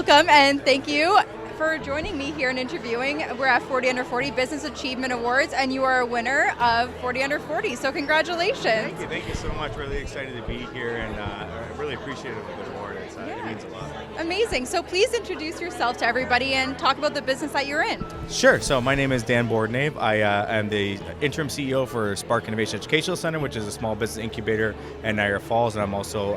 welcome and thank you for joining me here and interviewing. We're at 40 Under 40 Business Achievement Awards, and you are a winner of 40 Under 40. So congratulations. Thank you so much. Really excited to be here, and I really appreciate the award. It means a lot. Amazing. So please introduce yourself to everybody and talk about the business that you're in. Sure. So my name is Dan Bordenave. I am the interim CEO for Spark Innovation Educational Center, which is a small business incubator in Niagara Falls, and I'm also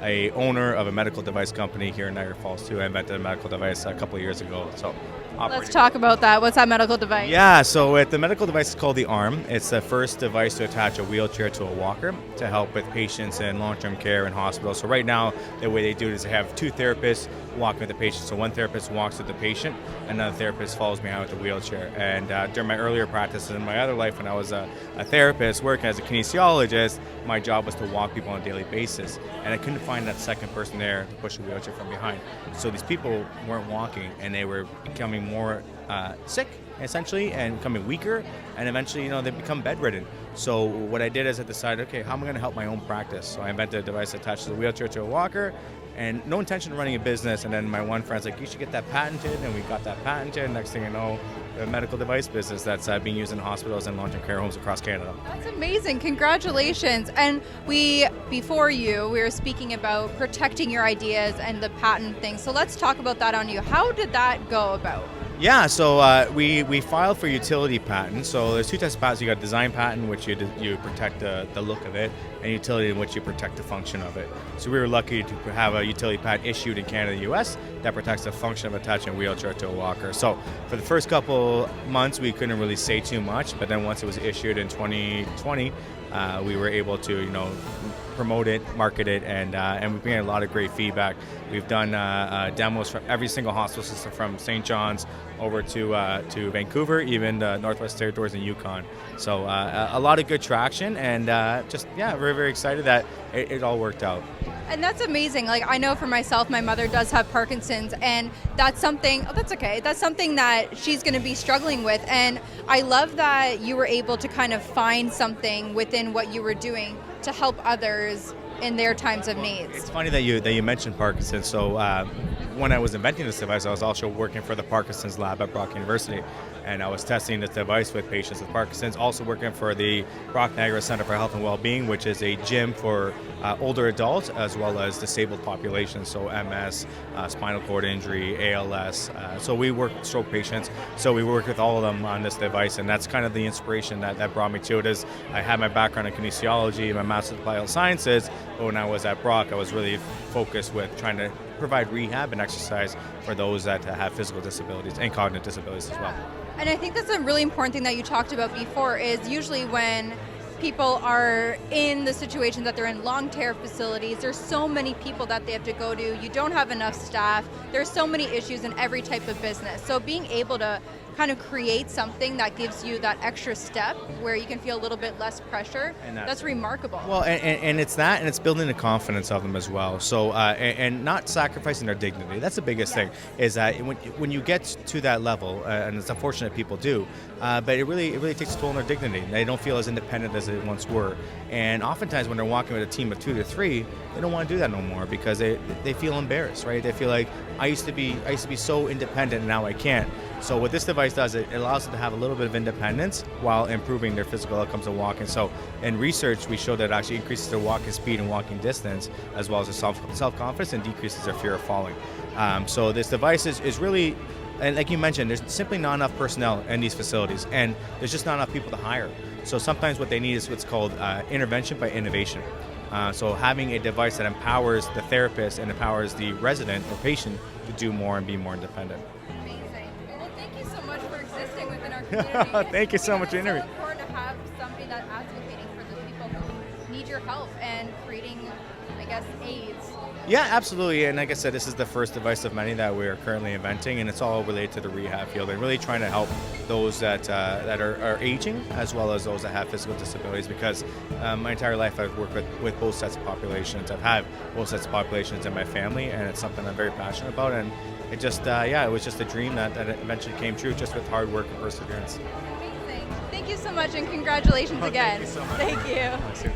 a owner of a medical device company here in Niagara Falls too. I invented a medical device a couple of years ago. So let's talk about that. What's that medical device? Yeah, so the medical device is called the ARMM. It's the first device to attach a wheelchair to a walker to help with patients in long-term care in hospitals. So right now, the way they do it is they have two therapists walking with the patient. So one therapist walks with the patient, another therapist follows behind with the wheelchair. And during my earlier practice in my other life, when I was a therapist working as a kinesiologist, my job was to walk people on a daily basis. And I couldn't find that second person there to push a wheelchair from behind. So these people weren't walking, and they were becoming more sick, essentially, and becoming weaker, and eventually, they become bedridden. So what I did is I decided, okay, how am I going to help my own practice? So I invented a device that attaches a wheelchair to a walker, and no intention of running a business. And then my one friend's like, you should get that patented, and we got that patented. Next thing you know, a medical device business that's being used in hospitals and long-term care homes across Canada. That's amazing. Congratulations. And before we were speaking about protecting your ideas and the patent thing. So let's talk about that on you. How did that go about? Yeah, so we filed for utility patents. So there's two types of patents. You got design patent, which you protect the look of it, and utility, in which you protect the function of it. So we were lucky to have a utility patent issued in Canada and US that protects the function of attaching a wheelchair to a walker. So for the first couple months, we couldn't really say too much, but then once it was issued in 2020, we were able to, promote it, market it, and we've getting a lot of great feedback. We've done demos from every single hospital system, from St. John's over to Vancouver, even the Northwest Territories and Yukon. So a lot of good traction, and very, very excited that it all worked out. And that's amazing. Like, I know for myself, my mother does have Parkinson's, and that's something, that's okay. That's something that she's going to be struggling with. And I love that you were able to kind of find something within what you were doing to help others in their times of needs. It's funny that you mentioned Parkinson's. So when I was inventing this device, I was also working for the Parkinson's lab at Brock University, and I was testing this device with patients with Parkinson's, also working for the Brock Niagara Center for Health and Wellbeing, which is a gym for older adults as well as disabled populations, so MS, spinal cord injury, ALS. So we work with stroke patients, so we work with all of them on this device, and that's kind of the inspiration that brought me to it. Is I had my background in kinesiology, my master's in applied sciences, but when I was at Brock, I was really focused with trying to provide rehab and exercise for those that have physical disabilities and cognitive disabilities as well. And I think that's a really important thing that you talked about before, is usually when people are in the situation that they're in long care facilities, there's so many people that they have to go to, you don't have enough staff, there's so many issues in every type of business. So being able to kind of create something that gives you that extra step where you can feel a little bit less pressure, that's remarkable. Well, and it's that, and it's building the confidence of them as well. So and not sacrificing their dignity. That's the biggest thing, is that when you get to that level, and it's unfortunate people do, but it really takes a toll on their dignity. They don't feel as independent as they once were, and oftentimes when they're walking with a team of 2 to 3, they don't want to do that no more because they feel embarrassed, right? They feel like I used to be so independent, and now I can't. So what this device does, it allows them to have a little bit of independence while improving their physical outcomes of walking. So in research, we show that it actually increases their walking speed and walking distance, as well as their self-confidence, and decreases their fear of falling. So this device is really, and like you mentioned, there's simply not enough personnel in these facilities, and there's just not enough people to hire. So sometimes what they need is what's called intervention by innovation. So having a device that empowers the therapist and empowers the resident or patient to do more and be more independent. Thank you so much for the interview. It's so important to have something that's advocating for the people who need your help and creating, aids. Yeah, absolutely. And like I said, this is the first device of many that we are currently inventing, and it's all related to the rehab field and really trying to help those that are aging, as well as those that have physical disabilities, because my entire life I've worked with both sets of populations. I've had both sets of populations in my family, and it's something I'm very passionate about. And it just, it was just a dream that eventually came true, just with hard work and perseverance. Amazing. Thank you so much, and congratulations again. Thank you so much. Thank you.